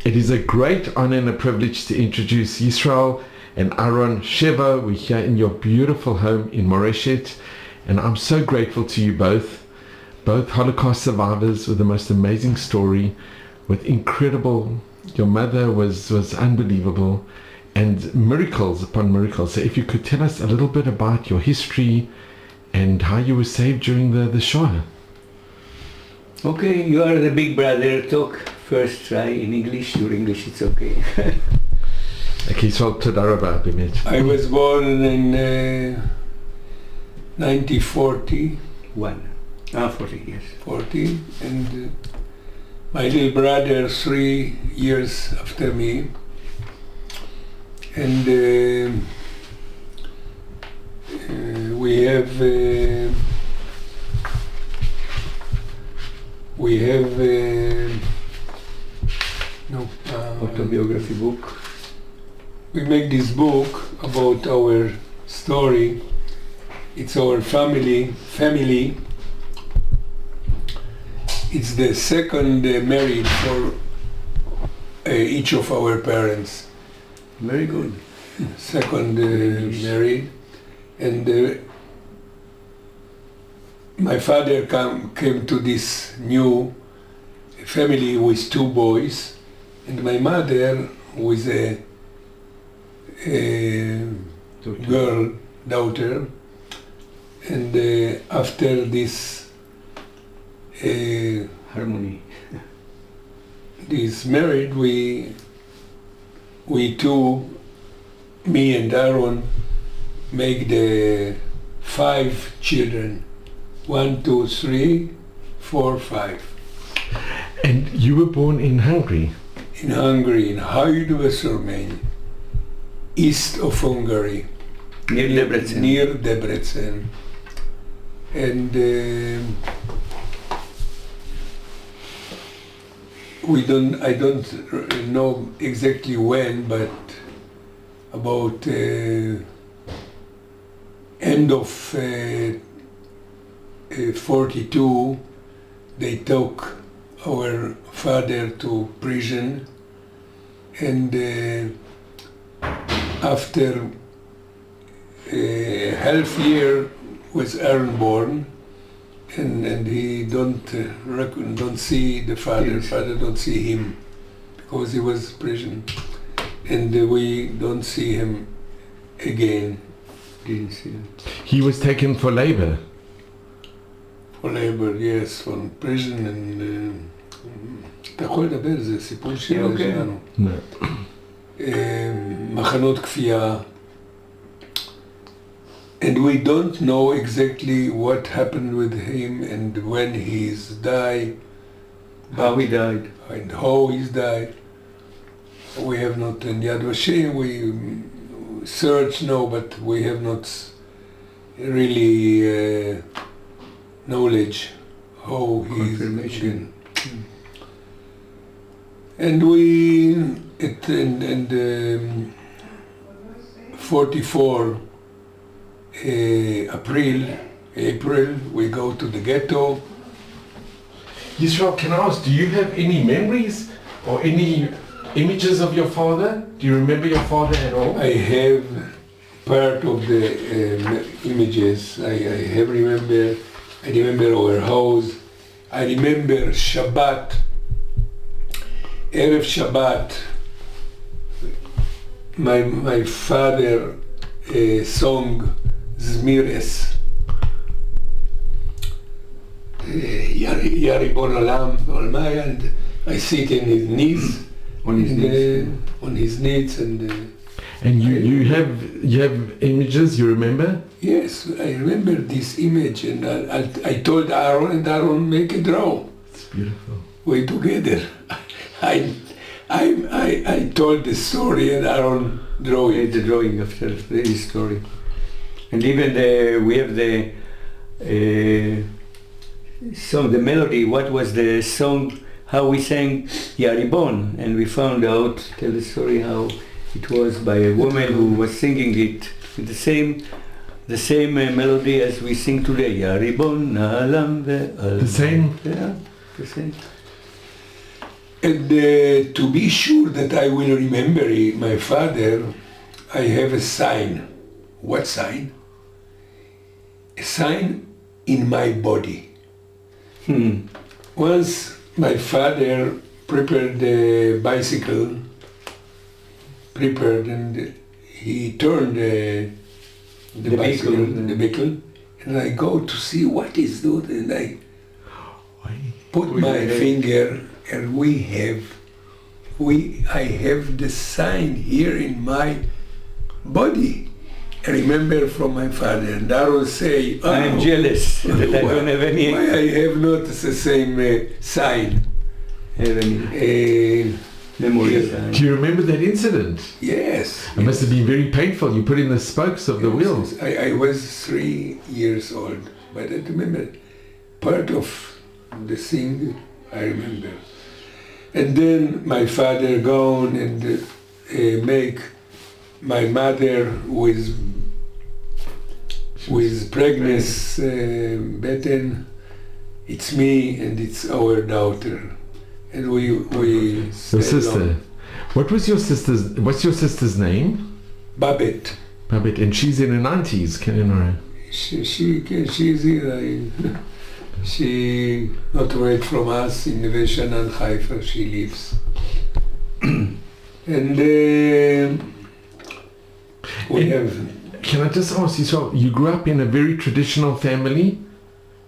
It is a great honor and a privilege to introduce Yisroel and Aharon Shevo. We're here in your beautiful home in Moreshet, and I'm so grateful to you both Holocaust survivors with the most amazing story, with incredible, your mother was unbelievable, and miracles upon miracles. So if you could tell us a little bit about your history and how you were saved during the Shoah. Okay, you are the big brother. Talk first, try in English. Your English, it's okay. Okay, so toda rabba, באמת. I was born in 1941. 40, yes. 40, and my little brother 3 years after me. And we have autobiography book. We make this book about our story. It's our family. It's the second married for each of our parents. Very good. Second married, and my father came to this new family with 2 boys, and my mother with a daughter, and after this harmony, this married, we two, me and Aaron, make the 5 children. 1, 2, 3, 4, 5. And you were born in Hungary? In Hungary, in Hajdúbeszörmény, east of Hungary. Near Debrecen. Near Debrecen. And I don't know exactly when, but about end of 42, they took our father to prison, and after half year was Aaron born, and he don't see the father. Yes. Father don't see him because he was prison, and we don't see him again. Didn't see him. He was taken for labor. For labor, yes, from prison, and אתה יכול לדבר, זה סיפור שלנו. מחנות כפייה. And we don't know exactly what happened with him and when he's died. How he died. And how he's died. We have not, in Yad Vashem, we search now, but we have not really knowledge how he's Confirmation. And we, in 44 April, we go to the ghetto. Yisroel, can I ask, do you have any memories or any images of your father? Do you remember your father at all? I have part of the images. I remember our house. I remember Shabbat, Erev Shabbat. My father song Zmires. Yari Bon Olam, and I sit in his knees. On his knees. On his knees, and you have images you remember? yes, I remember this image, and I told Aaron, and Aaron make a draw. It's beautiful. We together. I told the story, and Aaron drew it. The drawing after the story. And even we have the song, the melody. What was the song? How we sang Yaribon, and we found out. Tell the story how it was by a woman who was singing it with the same melody as we sing today. Yaribon, Na'alam ve'al. The same? Yeah, the same. And to be sure that I will remember my father, I have a sign. What sign? A sign in my body. Once my father prepared the bicycle, and he turned the vehicle, and I go to see what is that, and I put my finger, and I have the sign here in my body. I remember from my father, and Aharon say, I am jealous that I don't have any. Why I have not the same sign? Have any memory sign. Do you remember that incident? Yes. It must have been very painful. You put in the spokes of the wheels. I was 3 years old, but I remember part of the thing I remember. And then my father gone and make my mother with pregnancy betten. It's me and it's our daughter, and we Your sister. What's your sister's name? Babette. Babette, and she's in her 90s, can you know? She's here. She not away from us in Neve Sha'anan, Haifa. She lives, and we have. Can I just ask you, so you grew up in a very traditional family?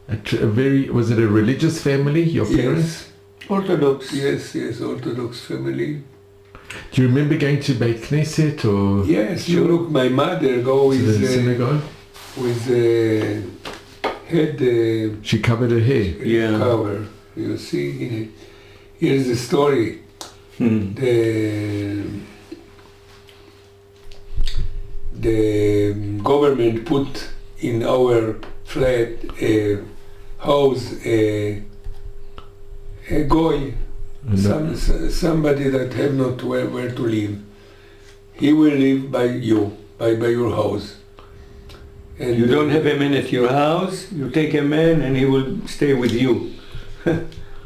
Was it a religious family, your parents? Orthodox. Yes, Orthodox family. Do you remember going to Beit Knesset or Yes, you look, my mother go to the with synagogue? Head She covered her hair. Yeah. cover. You see, here's the story. The government put in our flat a house a goy, somebody that have not where to live. He will live by you, by your house. And You don't have a man at your house, you take a man and he will stay with you.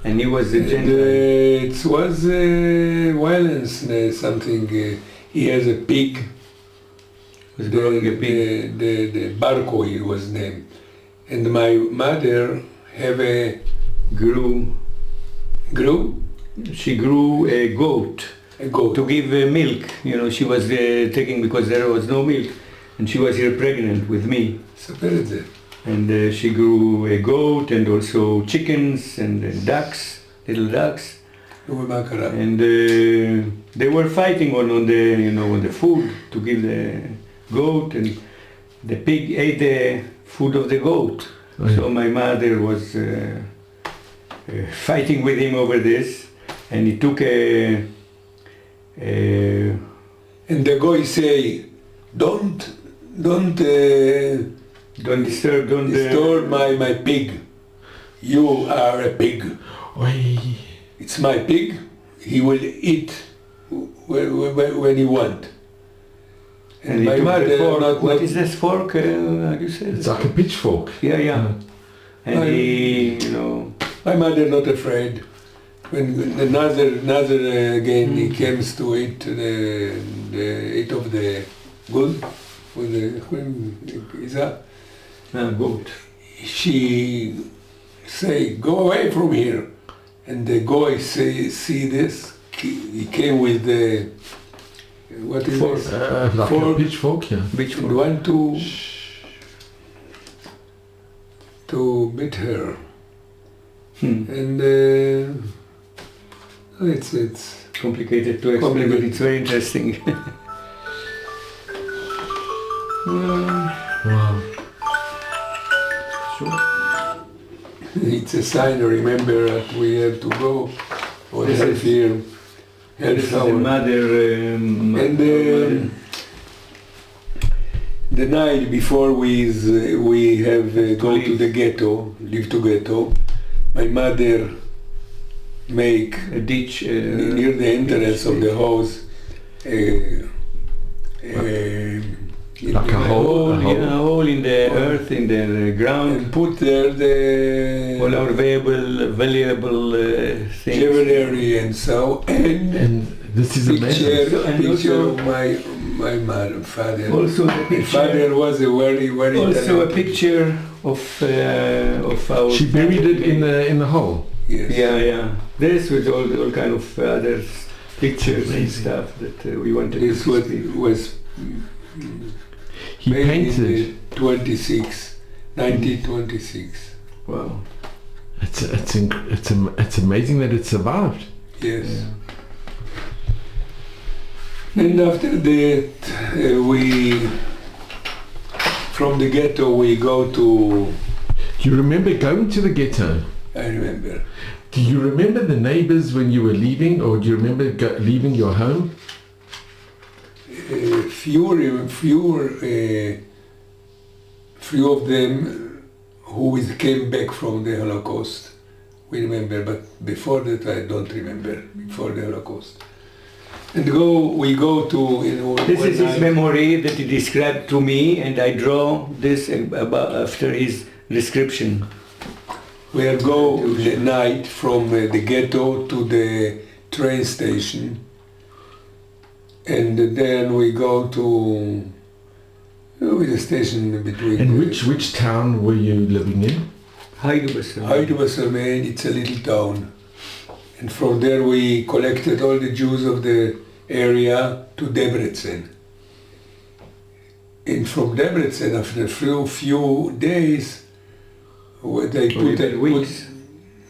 And he was a gentleman. It was violence, something. He has a pig. Was growing a pig. The Barco, it was named. And my mother have a Grew. She grew a goat to give milk. You know, she was taking because there was no milk, and she was here pregnant with me. And she grew a goat and also chickens and ducks, little ducks. And they were fighting on the food to give the goat, and the pig ate the food of the goat. Oh, yeah. So my mother was fighting with him over this, and he took a and the guy say, don't disturb my pig. You are a pig. Oi. It's my pig. He will eat when he want. And my he took mother, the fork. not What is this fork? How do you say It's it? like a pitchfork. Yeah. And he, my mother not afraid. When another again he comes to eat the eat of the good with the goat. She say, go away from here, and the guy see this. He came with the what is Fork. this? Like Fork. a pitchfork, yeah. And want to beat her, and it's Complicated to explain, but it's very interesting. Wow. Sure. it's a sign. Remember that we have to go or This help is- here. Help This is the our mother. and the night before we have go to the ghetto, live to ghetto. My mother make a ditch near the entrance of the house Like a hole? Yeah, a hole in the earth, in the ground. And put there All the our valuable things. jewelry and so, and this is amazing. picture, And picture also- of my mother, father. Also the My picture. father was a very Also a talented- picture of our. She buried it in the hole. Yes. Yeah. This was all kind of other pictures and Amazing. stuff that we wanted This to was see. He made painted. in 1926. Wow. It's amazing that it survived. Yes. Yeah. And after that, from the ghetto we go to, Do you remember going to the ghetto? I remember, Do you remember the neighbors when you were leaving, or do you remember leaving your home? few of them who came back from the Holocaust, we remember, but before that I don't remember, before the Holocaust. And we go to, This is his memory that he described to me, and I draw this after his description. we go the night from the ghetto to the train station, and then we go to the station between. And which town were you living in? Heidelberg, it's a little town. And from there we collected all the Jews of the area to Debrecen. And from Debrecen, after a few days, they put weeks.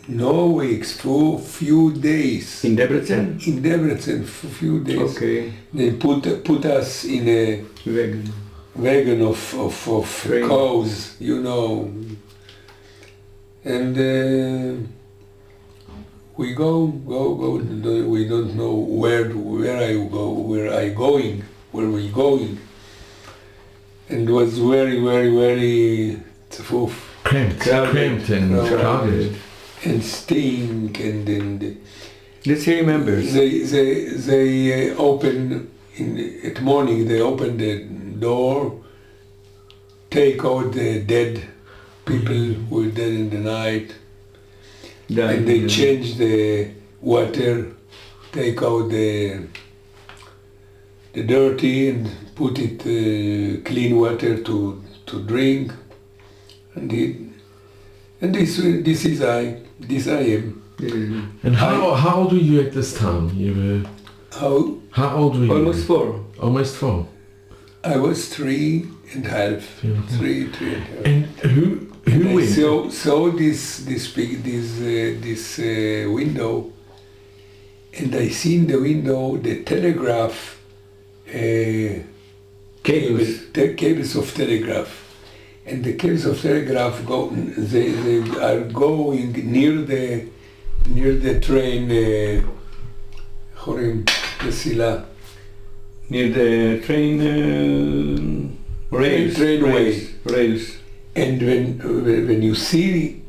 no weeks, few days. In Debrecen? In Debrecen, for few days. Okay. They put us in a Vegan. wagon of Train. cows, and we go. We don't know where we going, and it was very Cramped and Crowded. crowded. and stink, and This he remembers. they open at morning. They open the door, take out the dead people who were dead in the night, and they change the water, take out the dirty and put it clean water to drink, and this is I am. And how old were you at this time? How old were you? Almost 4. Almost 4. I was 3.5. 3.5. And who And I went? saw this window, and I see in the window the telegraph cables of telegraph, and the cables of telegraph they are going near the train. Near the train rails. Rails. And when you see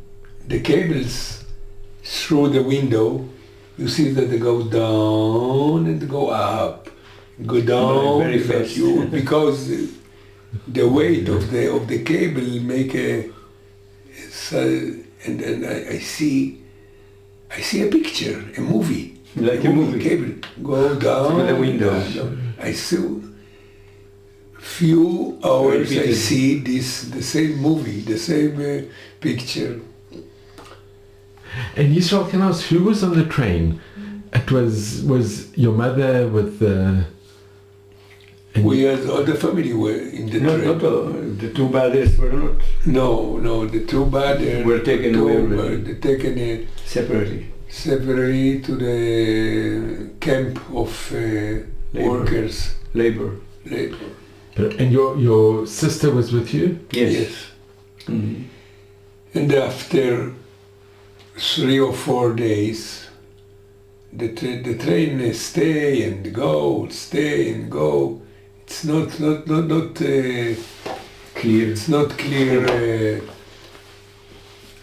the cables through the window, you see that they go down and go up, go down Very fast. because the weight of the cable make and I see a picture, a movie. Like a movie. Cable go down Through the window. down. I see few hours I Repeated. see the same movie, the same picture. And Yisrael, can I ask, who was on the train? It was your mother with the... and We as all the family were in the No, train. not the 2 brothers were not No, the two brothers Were taken away already. were taken separately. separately to the camp of workers. Labor. Labor. And your sister was with you? Yes. Mhm. And after 3 or 4 days, the train stay and go. It's not Clear. It's not clear.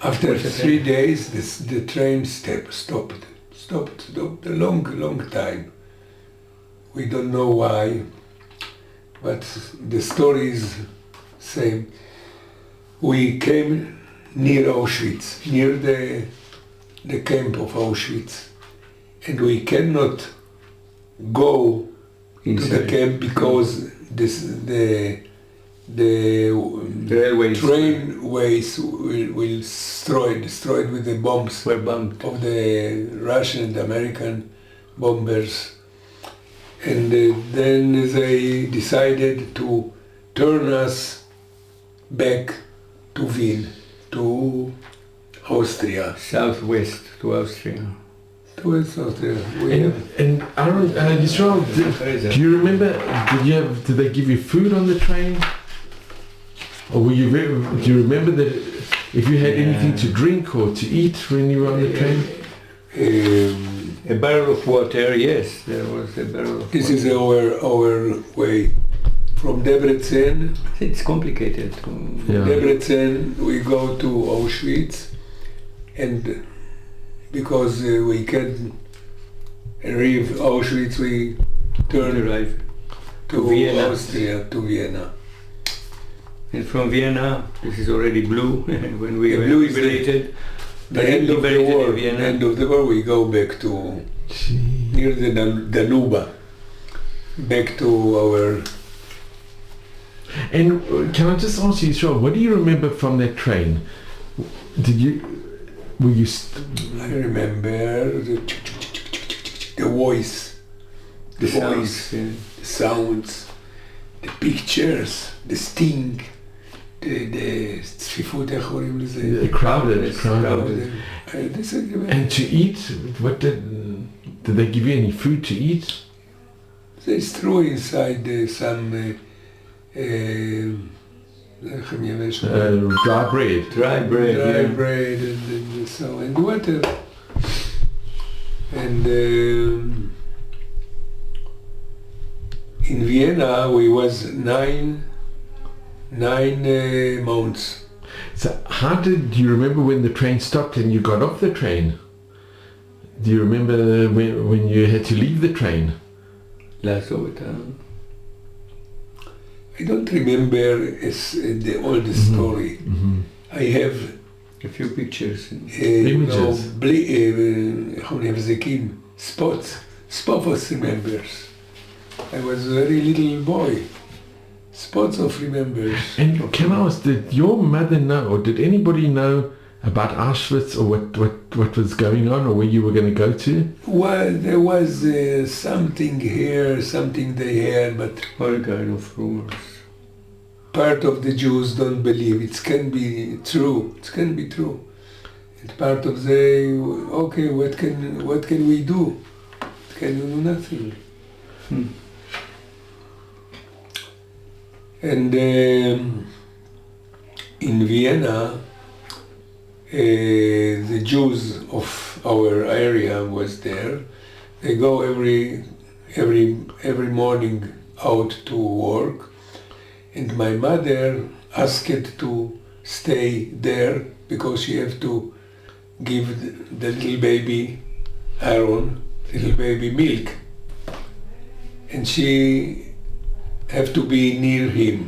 After What's the 3 days, the train stopped a long time. We don't know why. but the story is same. We came near Auschwitz, near the camp of Auschwitz, and we cannot go Inside. to the camp because the Railways trainways will destroyed with the bombs were bombed. of the Russian and American bombers. And then they decided to turn us back to Wien, to Austria. Southwest to Austria. Towards Austria. And Aaron, Yisroel, do you remember, did they give you food on the train? Or do you remember that if you had anything to drink or to eat when you were on the train? A barrel of water, yes, there was a barrel of This water. is our way. From Debrecen, It's complicated. Yeah. Debrecen we go to Auschwitz, and because we can leave Auschwitz, we turn Arrive. to Vienna. Austria, to Vienna. And from Vienna, this is already blue, when we The were blue is liberated. The end of the liberated in war. Vienna. End of the war, we go back to near the Danube, back to our. And can I just ask you, Yisroel, what do you remember from that train? Were you I remember the voice, The voice, sounds, yeah. the sounds, the pictures, the sting, the צפיפות, איך קוראים לזה? crowded? This I remember. And to eat, what did they give you any food to eat? They threw inside some איך הם יבש? Dry bread. Dry bread, dry yeah. bread and so and water. And in Vienna we was nine months. So do you remember when the train stopped and you got off the train? Do you remember when you had to leave the train? לעזוב את ה... I don't remember all the story. Mm-hmm. I have A few pictures. Images. איך אומרים, הבזקים, spots remembers. I was a very little boy. Spots of remembers. And can I ask, did your mother know, or did anybody know about Auschwitz, or what was going on, or where you were going to go to? Well, there was something here, something they heard, but All kind of rumors. part of the Jews don't believe it can be true. It can be true. And part of they, okay, what can we do? Can we do nothing? Hmm. And in Vienna, the Jews of our area was there. They go every morning out to work, and my mother asked to stay there because she have to give the little baby Aaron, little baby milk, and she have to be near him.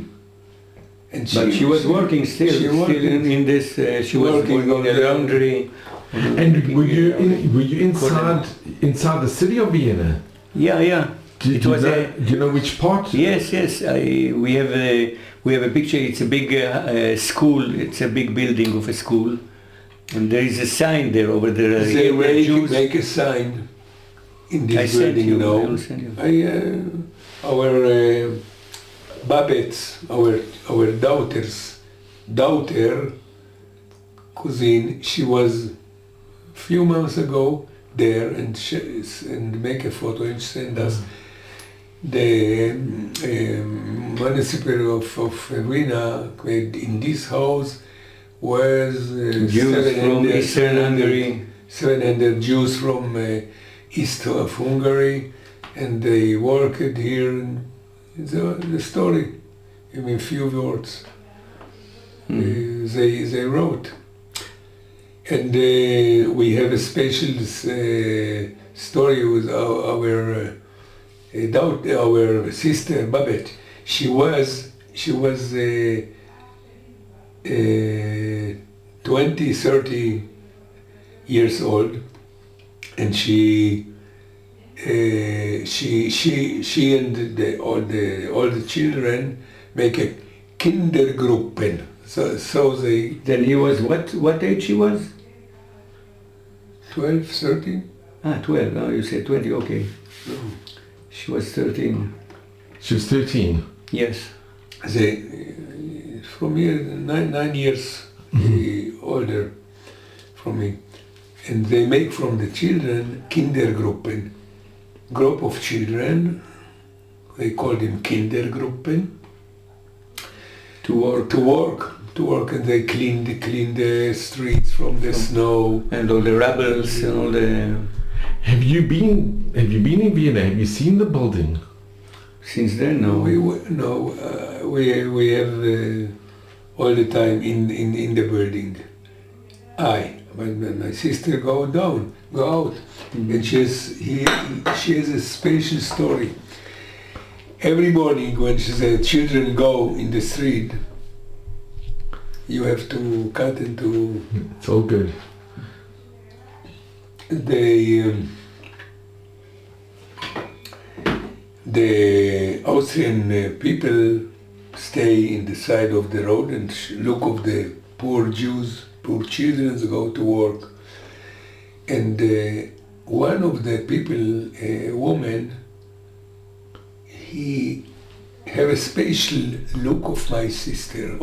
And But she was working still. She Still working. in this. She was Working working on in the the- laundry. And were you inside the city of Vienna? Yeah. Do you know which part? Yes. We have a picture. It's a big school. It's a big building of a school, and there is a sign there over there. They Here were Jews. make a sign in this I sent building, you. you know. I will send you. Our Babette's, our daughter, cousin, she was few months ago there, and make a photo and send us. The municipal of Vienna, in this house was Jews from Eastern Hungary. 700 Jews from east of Hungary, and they worked here. The story, in a few words, they wrote. And we have a special story with our sister Babette. She was 20, 30 years old, and she and all the children make a Kindergruppen. So they. Then he was what age he was? 12, 13. 12. Oh, you said 20. Okay. No. She was 13. She was 13. Yes. They from here 9 years older from me, and they make from the children Kindergruppen, group of children. They call them Kindergruppen. To work, and they clean the streets from the snow and all the rubbles and all the. Have you been in Vienna? Have you seen the building? Since then, no. We have all the time in the building. My sister go out, and she has a special story. Every morning when the children go in the street, you have to cut into. It's all good. The Austrian people stay in the side of the road and look of the poor Jews, poor children go to work. And one of the people, a woman, he have a special look of my sister,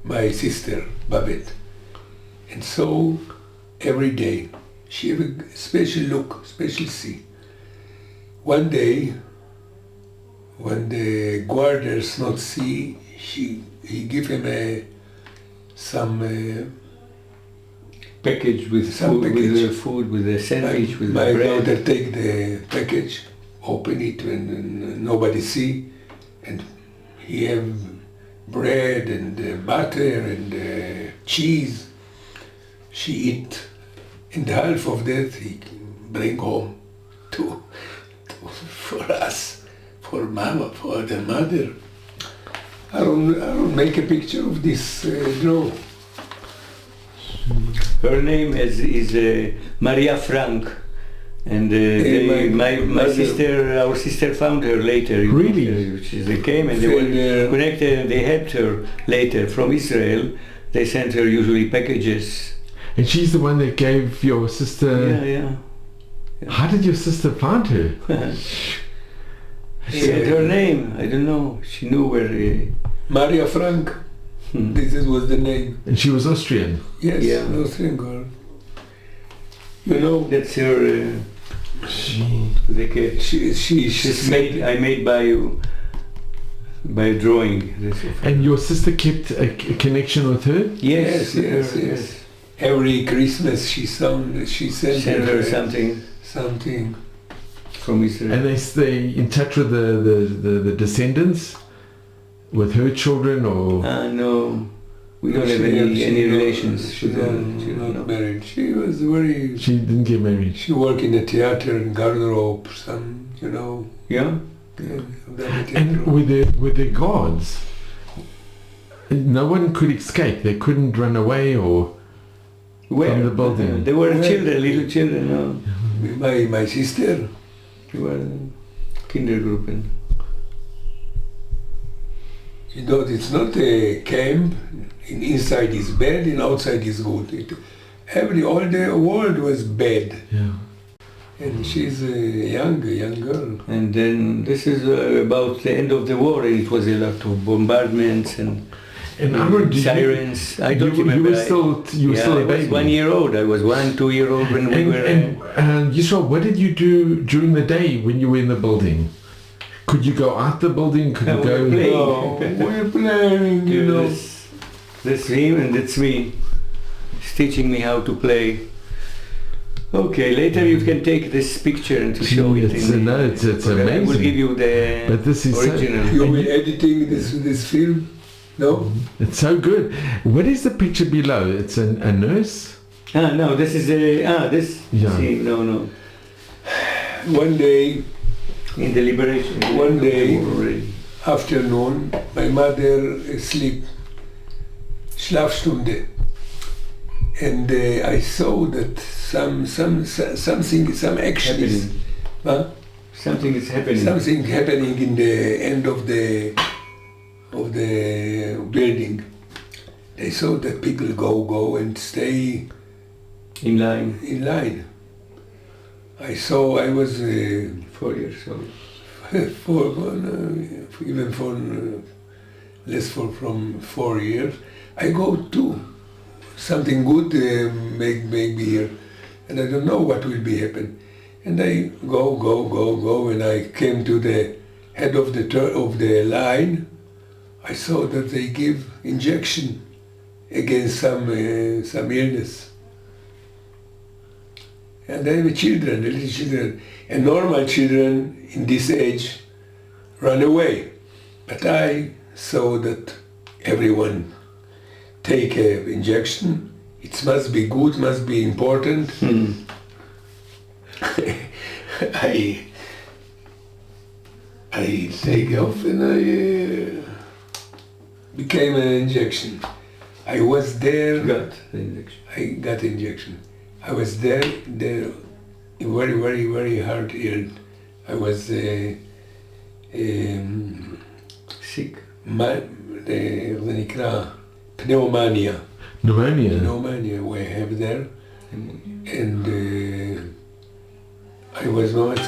my sister Babette. And so every day she have a special look, special see. One day, when the guarders not see, he give him some package with some food, package. with the food, with the sandwich, with my the bread. daughter take the package, open it when nobody see, and he have bread and butter and cheese. She eat, and half of that he bring home for us, for Mama, for the mother. I don't make a picture of this girl. Her name is Maria Frank, and our sister found her later. Really? They came and they were connected, and they helped her later from Israel. They sent her usually packages. And she's the one that gave your sister. Yeah. How did your sister find her? She had her name. I don't know. She knew where. Maria Frank. This was the name. And she was Austrian. Yes, Yeah. Austrian girl. You know, That's her. The cat. She's made. I made by drawing. And your sister kept a connection with her? Yes. Every Christmas she sent her something And from Israel. they stay in touch with the descendants? With her children or? No, we don't have any relations. She not married. She was very. She didn't get married. She worked in a theater in Garderobe, Yeah. And with the guards, no one could escape. They couldn't run away or from the building. They were children, little children. No. My sister. They were Kindergruppen. It's not a camp. Inside is bad, and outside is good. All the world was bad. Yeah. And she's a young girl. And then this is about the end of the war, and it was a lot of bombardments and sirens. I don't remember. You were still a baby. I was 1 year old. I was 2 year old when we were. And Yisroel, what did you do during the day when you were in the building? Could you go out the building? Could you go? No, we're playing. That's him and that's me. He's teaching me how to play. Okay, later you can take this picture and to show it. It's amazing. I will give you the original. You will editing this film? No? It's so good. What is the picture below? It's a nurse? No, this is this. Yeah. See, no. One day In the liberation. One day, afternoon, my mother asleep, Schlafstunde, and I saw that some action is, something is happening. Something happening in the end of the building. I saw that people go and stay in line. I was 4 years old. Less from 4 years. I go too. Something good make me here, and I don't know what will be happen. And I go, and I came to the head of the line. I saw that they give injection against some illness. And I have little children, and normal children in this age run away. But I saw that everyone take an injection. It must be good, must be important. I take off and I became an injection. I was there. Got the injection. I got injection. I was there very hard ill. I was sick. זה נקרא pneumonia. Pneumonia we have there. And I was not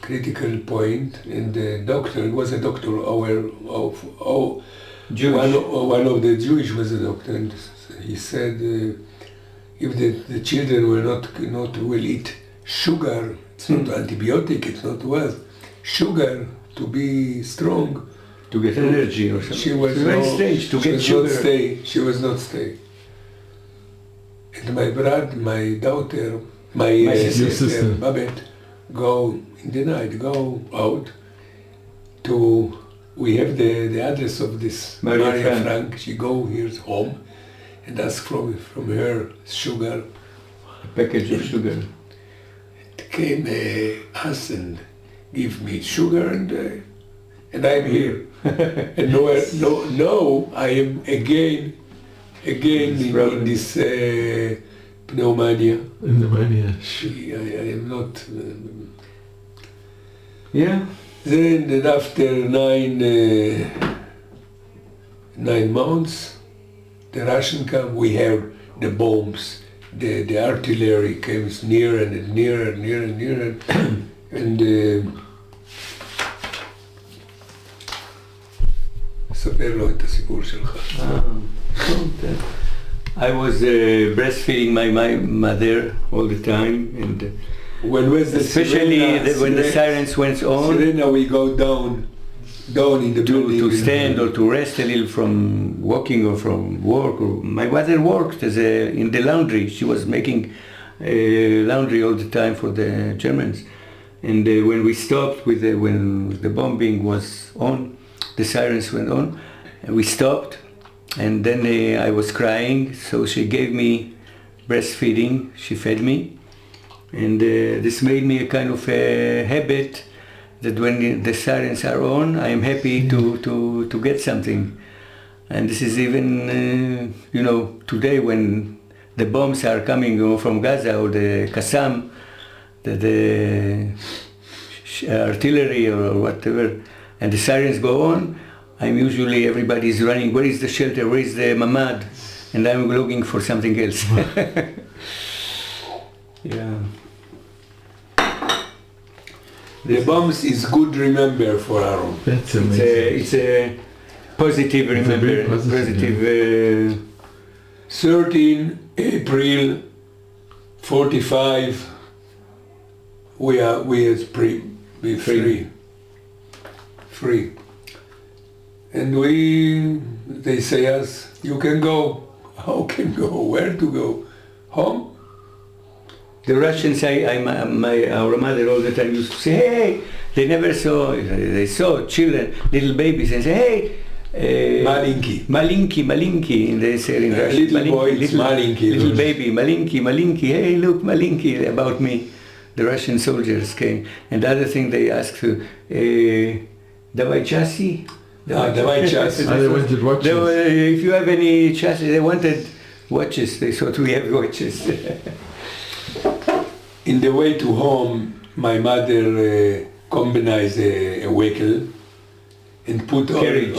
critical point, and the doctor, it was a doctor, one of the Jewish was a doctor, and he said if the children will eat sugar, it's not antibiotic, it's not what, sugar to be strong, to get energy or something. She was very strange to get sugar. She was not stay. And my brother, my daughter, my sister, Babette, go in the night, go out to, we have the address of this Maria Frank. She go here home and ask from her sugar. A package of sugar. It came us and give me sugar, and I'm here. And no, I am again in this pneumonia. Pneumonia. I am not. Yeah. Then after 9 months, the Russian come. We have the bombs. The artillery comes nearer and nearer, and ספר לו את הסיפור שלך. I was breastfeeding my mother all the time, and when was the especially when the sirens went on, Sirena, we go down in the building to stand or to rest a little from walking or from work. Or my mother worked in the laundry. She was making laundry all the time for the Germans, and when we stopped when the bombing was on, the sirens went on, and we stopped, and then I was crying, so she gave me breastfeeding, she fed me, and this made me a kind of a habit that when the sirens are on, I am happy to get something. And this is even, today when the bombs are coming from Gaza or the Qassam, the artillery or whatever, and the sirens go on, everybody is running, where is the shelter, where is the mamad? And I'm looking for something else. Yeah. The bombs is good remember for Aaron. That's amazing. It's a positive remember. Positive. 13 April 45. We are free. And they say us, you can go. How can go? Where to go? Home? The Russians, our mother all the time used to say, hey, they saw children, little babies, and say, hey, Malinki, and they say in Russian, little boy, Malinki. Little baby, Malinki, hey, look, Malinki, about me. the Russian soldiers came. And the other thing they asked, Davai chassis? Davai chassis. They wanted watches. If you have any chassis, they wanted watches. They thought we have watches. In the way to home, my mother combined a vehicle and put Carriage,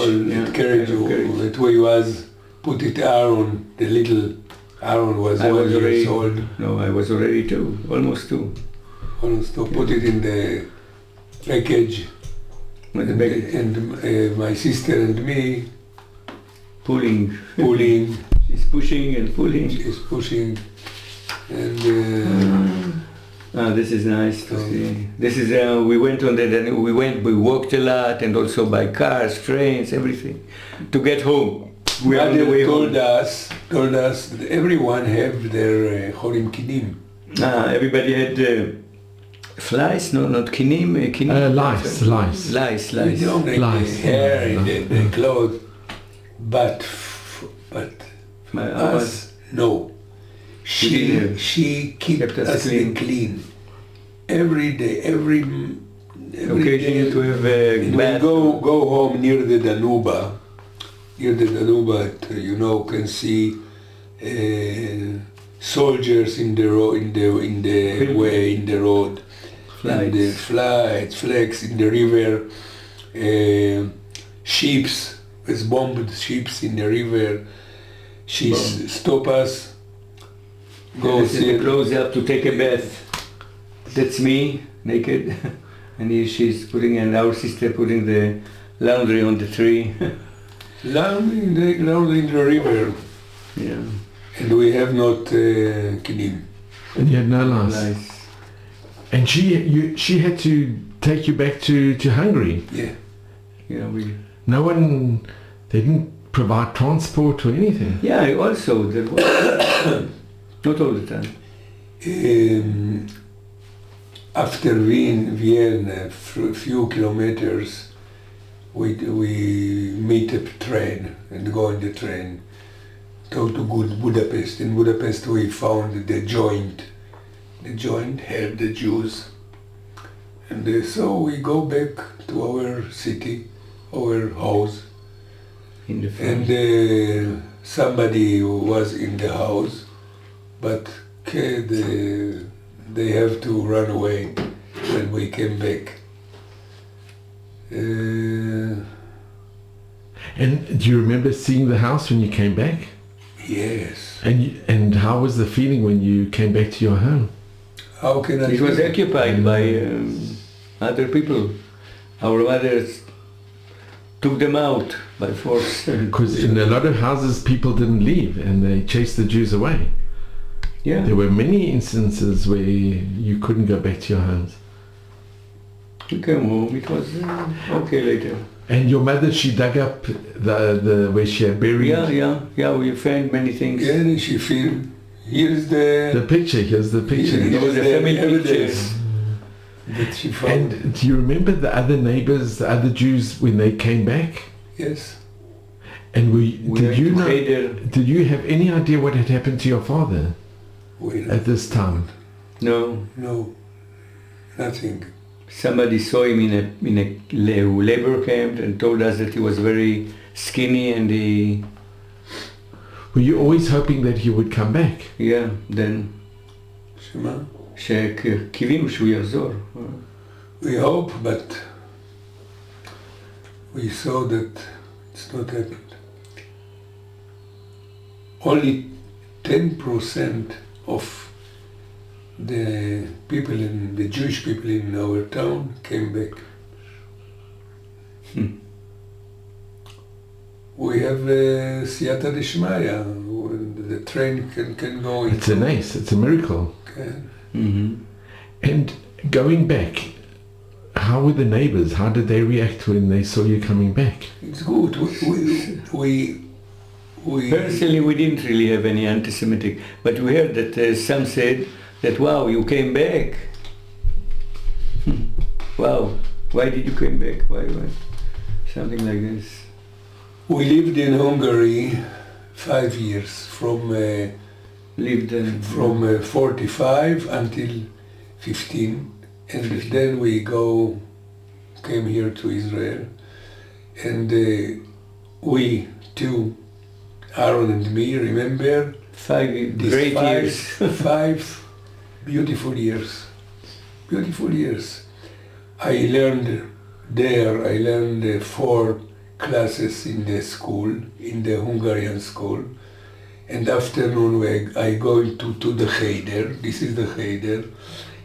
carriage. carriage. That way was put it Aaron, the little Aaron was 1 year old. No, I was already 2, almost 2. Almost to put it in the package. And my sister and me Pulling. She's pushing and pulling. She's pushing, and this is nice to see. This is we went on we walked a lot, and also by cars, trains, everything, to get home. We are on the way told us that everyone have their chorim kinim. Everybody had flies, no, not kinim. Lice. We don't like Lice. the hair and the clothes, but us, no. She kept us clean. Every day, every occasion day. to have a bath. We go home near the Danube. Near the Danube, can see soldiers in the road, in the way, in the road. And the flags in the river, ships, with bombed ships in the river. She stop us, go see. Close up to take a bath. That's me, naked, and she's putting, and our sister putting the laundry on the tree. Laundry in the river. Yeah. And we have not kinim. And you had no lice. And she had to take you back to Hungary. Yeah. No one, they didn't provide transport or anything. Yeah, also there was not all the time. After Vienna, a few kilometers, we meet a train and go in the train. Go to Budapest. In Budapest we found the joint. The joint held the Jews. And so we go back to our city, our house. In the front. And somebody was in the house, but they have to run away when we came back. And do you remember seeing the house when you came back? Yes. And how was the feeling when you came back to your home? How can I? It was occupied by other people. Our mothers took them out by force. Because in a lot of houses people didn't leave and they chased the Jews away. Yeah. There were many instances where you couldn't go back to your homes. We came home, it was okay later. And your mother, she dug up the where she had buried? Yeah, we found many things. Yeah, and she feel, here's the picture, here's the picture. There was a family pictures. That she found. And do you remember the other neighbors, the other Jews, when they came back? Yes. And did you have any idea what had happened to your father at this time? No, nothing. Somebody saw him in a labor camp and told us that he was very skinny and he... Were you always hoping that he would come back? Yeah, then... שמה? שקיווינו שהוא יחזור. We hope, but we saw that it's not happened. Only 10% of the Jewish people in our town came back. We have siyata d'shmaya, the train can go. It's a nice, it's a miracle. Okay. Mm-hmm. And going back, how were the neighbors? How did they react when they saw you coming back? It's good. We Personally, we didn't really have any anti-Semitic, but we heard that some said that, wow, you came back. Wow, why did you come back? Why? Something like this. We lived in Hungary 5 years, from 45 until 15, and then we came here to Israel, and we two, Aaron and me, remember 5 great years. 5 beautiful years. Beautiful years. I learned 4 classes in the school, in the Hungarian school. And afternoon I go to the Cheder. This is the Cheder.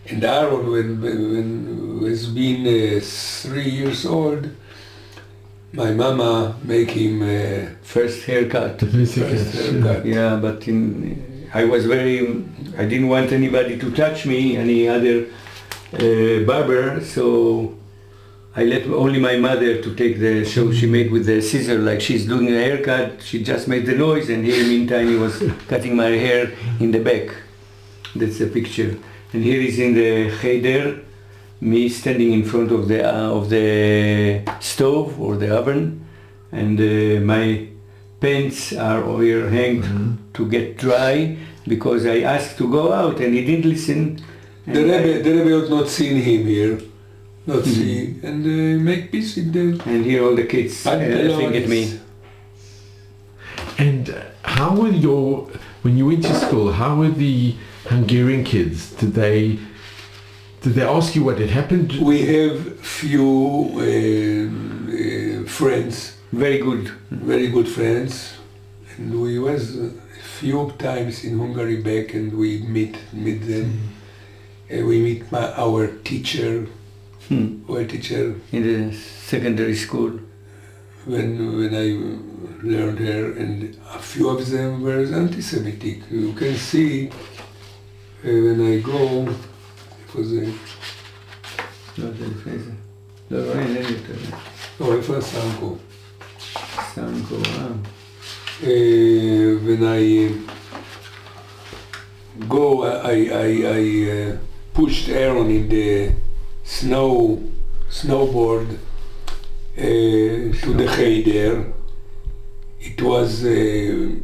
And Aaron, when was been 3 years old, my mama make him First haircut. first haircut. Yeah, but I didn't want anybody to touch me, any other barber, so I let only my mother to take so she made with the scissor, like she's doing a haircut, she just made the noise, and here meantime he was cutting my hair in the back. That's the picture. And here is in the Cheder, me standing in front of the stove or the oven, and my pants are here hanged to get dry, because I asked to go out and he didn't listen. The Rebbe had not seen him here, not see, and make peace with them. And here all the kids laughing at me. And how were when you went to school, how were the Hungarian kids? Did they ask you what had happened? We have few friends, very good friends, and we was a few times in Hungary back, and we meet them. We meet our teacher, in the secondary school. When I learned her, and a few of them were anti-Semitic. You can see when I go, it was איפה סנקו? When I go, I pushed Aaron in the snowboard to the Cheder. It was very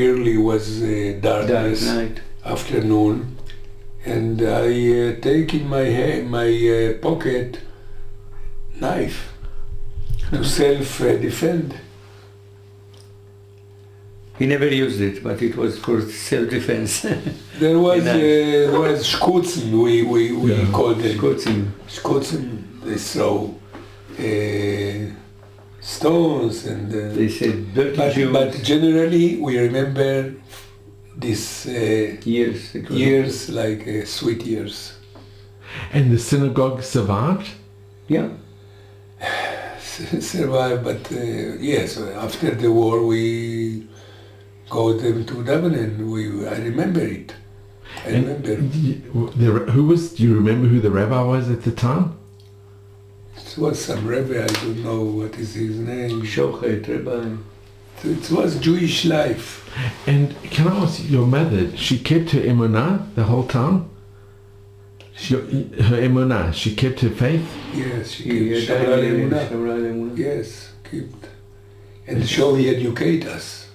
early, was darkness, Dark night. Afternoon, and I take in my pocket knife to self-defend. He never used it, but it was for self-defense. There was Schkutzen, we called it. Schkutzen, they throw stones, and they said dirty Jews. But generally we remember these years like sweet years. And the synagogue survived? Yeah. Survived, but yes, after the war we go them to Lebanon. I remember it. I remember. Do you remember who the rabbi was at the time? It was some rabbi, I don't know what is his name. Shochet, rabbi. It was Jewish life. And can I ask, your mother, she kept her emunah the whole time? Her emunah, she kept her faith? Yes, she kept Shamra emunah. Yes, kept. And so he educate us.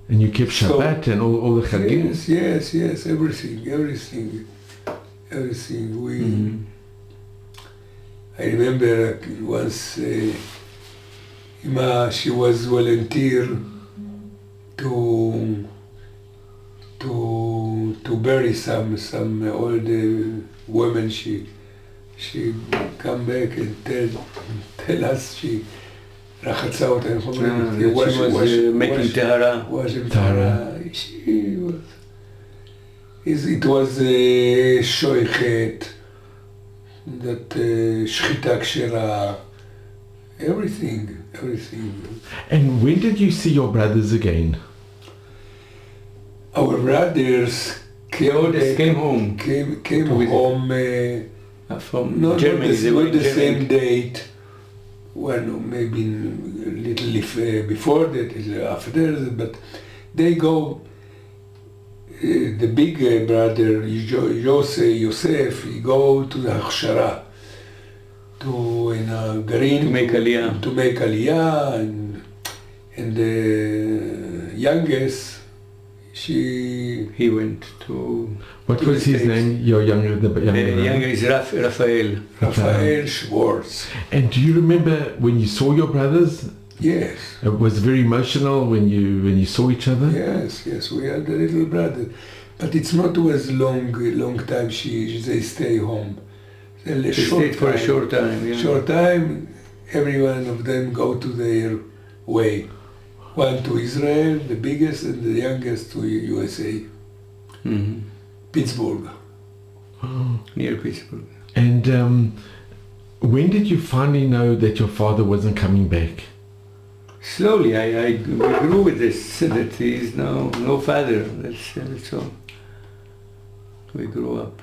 And you kept Shabbat and all the Chagim? Yes, everything. I remember once Ima, she was volunteer to bury some old women. She come back and tell us she רחצה אותה, she was making tahara. It was שויכת, that שחיטה כשרה, everything. And when did you see your brothers again? Our brothers came home. Came home from not Germany. Not the same date. Well, maybe a little before that, after that, but they go. The big brother Yosef, he go to the Hachshara, in a Garin to make aliyah, and the youngest he went to... What to was the his States. name? Your younger, the The younger brother? younger is Raphael. Rafael Schwartz. And do you remember when you saw your brothers? Yes, It was very emotional when you saw each other. yes, we had a little brother. But it's not was long time they stay home. They stayed for a short time. Yeah. Short time, every one of them go to their way. One to Israel, the biggest, and the youngest to USA, Mhm. Pittsburgh. Oh. Near Pittsburgh. And when did you finally know that your father wasn't coming back? Slowly, we grew with this, that he is no father. That's all. We grew up.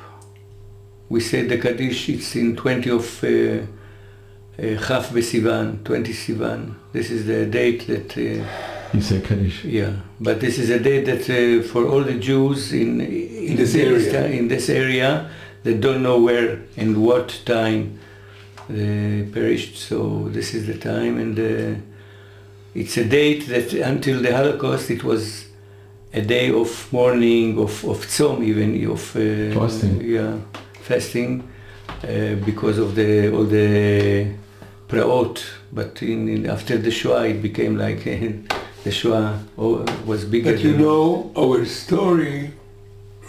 We said the Kaddish, it's in 20 of Chaf B'Sivan, 20 Sivan. This is the date that... You say Kaddish. yeah, but this is a date that for all the Jews in this area, they don't know where and what time they perished. So this is the time, and it's a date that until the Holocaust it was a day of mourning, of tzom even, of Fasting. Yeah, fasting because of all the praot. But after the Shoah it became like the Shoah was bigger. But you know, our story,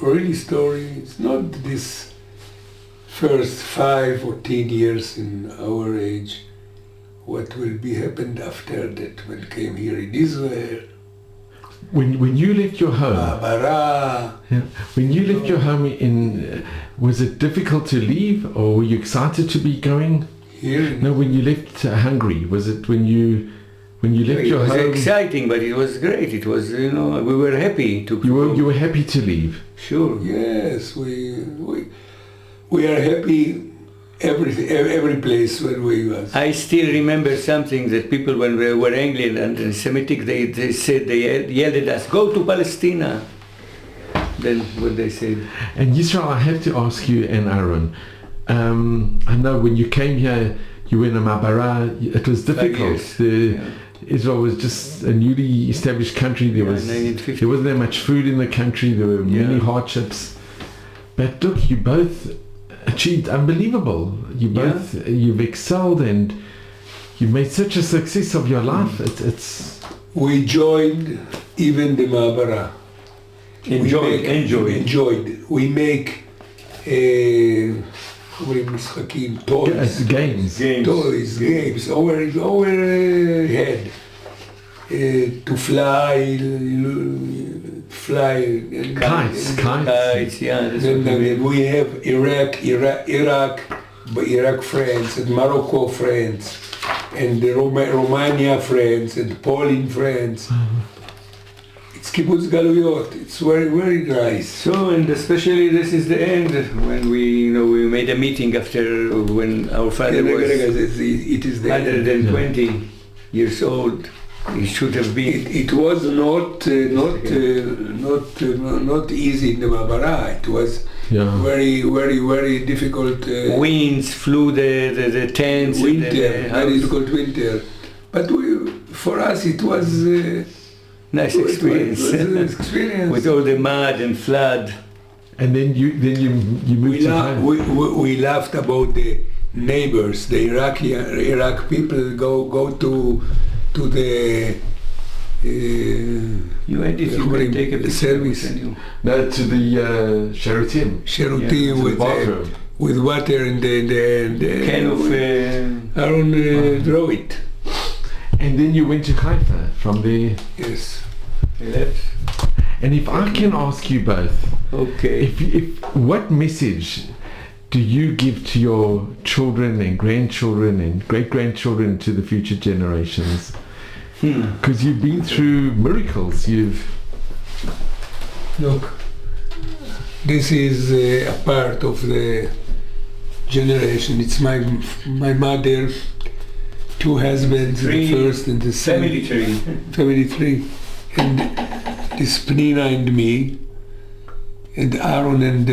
really story, it's not this first 5 or 10 years in our age. What will be happened after that when came here in Israel, When you left your home, Bara, when you left your home was it difficult to leave, or were you excited to be going? here in No, when you left Hungary, was it when you left It your was home? exciting, but it was great. It was, we were happy to You were happy to leave. Sure. yes, we are happy every place where we was. I still remember something that people, when we were angry and anti-Semitic, they said, they yelled at us, go to Palestine. Then what they said. And Yisrael, I have to ask you and Aaron, I know when you came here, you were in a Ma'abara, it was difficult. years. Israel was just a newly established country. There Yeah, was 1950. there wasn't that much food in the country. There were many Yeah. hardships. But look, you both achieved unbelievable. You've excelled, and you've made such a success of your life. It's We joined even the Ma'abara. Enjoyed. We make משחקים, toys. games. Games. Our head. To fly. Kites. Yeah. That's what Then we have Iraq friends, and Morocco friends, and the Romania friends, and Poland friends. It's kibbutz galuyot. It's very, very nice. So, and especially this is the end, when we made a meeting after, when our father was It is the 120 years old. He should have been. It was not easy in the Ma'abara. It was very, very, very difficult. Winds flew the tents. Winter, and the very house. difficult winter. But for us, it was Nice experience. It was an experience. With all the mud and flood. And then you moved to home. We laughed about the neighbors, the Iraq people go to the You had it, you can take a picture. service. No, to the Sheraton. Cheruti To the bathroom. with water and the Kind of. Aaron draw it. And then you went to Haifa from there. Yes. Left. And if I can ask you both, Okay. if what message do you give to your children and grandchildren and great-grandchildren, to the future generations? Because you've been through miracles. Look, this is a part of the generation. It's my mother, 2 husbands, the first and the second. Family tree. And this Pnina and me, and Aaron and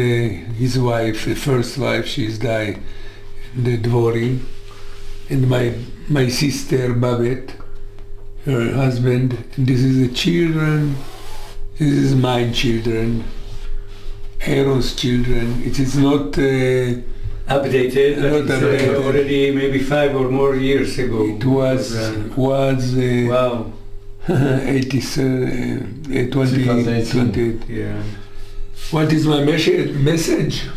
his wife, the first wife, she's died, the Dvori, and my sister Babette, her husband, and this is the children, This is my children, Aaron's children. It is not Updated, but Not it's updated. already maybe 5 or more years ago. it was Wow. 2018. 2018. Yeah. What is my message?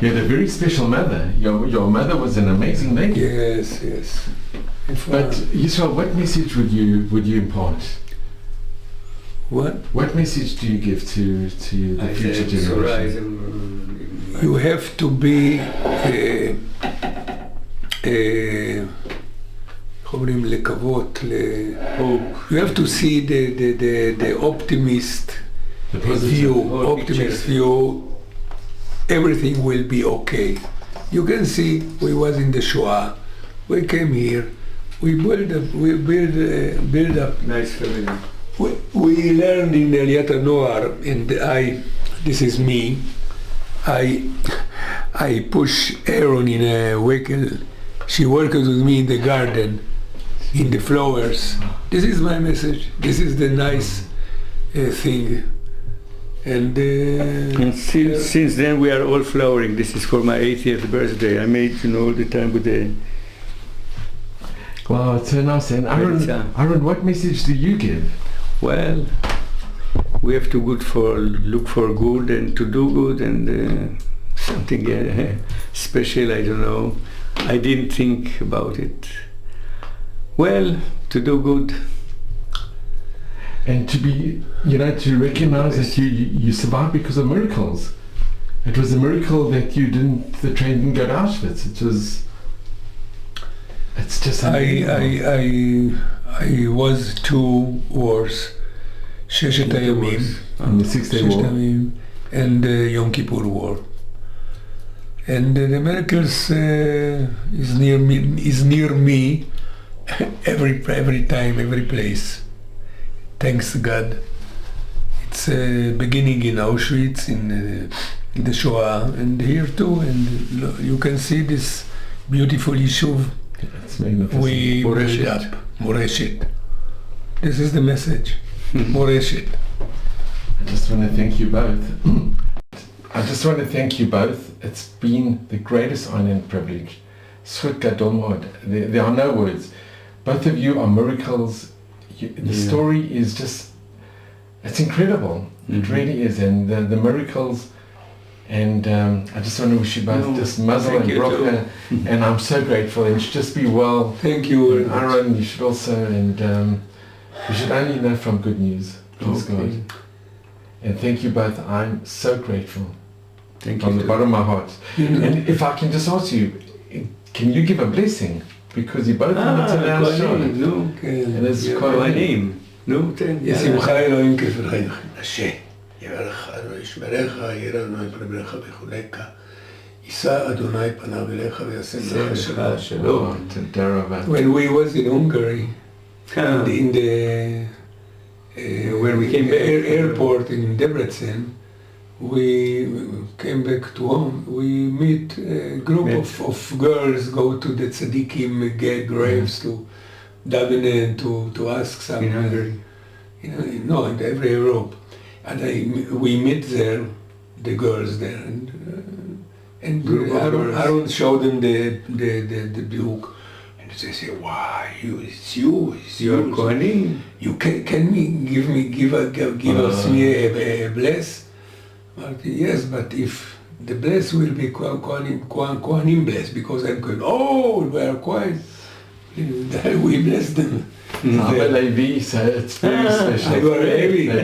You had a very special mother. Your mother was an amazing lady. Yes, yes. But Yisrael, what message would you impart? What? What message do you give to the future generation? You have to be אומרים לקוות, you have to see the optimist The positive view, optimist view. Everything will be okay. You can see we was in the Shoah. We came here. We build up. Nice family. We learned in Aliyat Noar, and this is me. I push Aaron in a vehicle. She worked with me in the garden, in the flowers. This is my message. This is the nice thing. And since then we are all flowering. This is for my 80th birthday. I made, all the time with the... Wow, it's so nice. And Aaron, what message do you give? Well, we have to look for good and to do good and something special, I don't know. I didn't think about it. Well, to do good. And to be, to recognize that you survived because of miracles. It was a miracle that the train didn't go to Auschwitz. It's just amazing. I was 2 wars, Sheshet Hayamim, And the 6-day war. and Yom Kippur War. And the miracles is near me every time, every place. Thanks God. It's beginning in Auschwitz, in the Shoah, and here too. And you can see this beautiful Yishuv. It's magnificent. We build up. Moreshet. This is the message. Moreshet. I just want to thank you both. It's been the greatest honor and privilege. Zchut gadol mod. There are no words. Both of you are miracles. The story is just, it's incredible. Mm-hmm. It really is. And the miracles, and I just want to wish you both just mazel and bracha. And I'm so grateful. And just be well. Thank you very much. Aaron, you should also, and you should only know from good news. Please God. And thank you both. I'm so grateful. Thank From you. the bottom of my heart. And if I can just ask you, can you give a blessing? Because you both wanted to learn Shona. No. And it's quite My name. No, thank you. ישמחה אלוהים כפרך נשה, יברך אדוני ישמרך, יראה אדוני פניך בחולך, יישא אדוני פניו אליך ויעשה לך שלום. When we was in Hungary, in the when we came back, airport in Debrecen, we came back to home. We meet a group of girls, go to the tzaddikim graves to daven to ask some. In Hungary? No, in every Europe. And we meet there, the girls there, and Aaron showed them the book, and they say, "Wow, it's you. You're Kohanim. You can give us a bless." But yes, but if the bless will be Kohanim bless, because I'm going, we are Kohen, we bless them. I'm a Levi, so it's very special. You are Levi.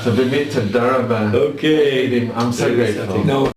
So we met to Daraba. Okay. I'm so grateful. No.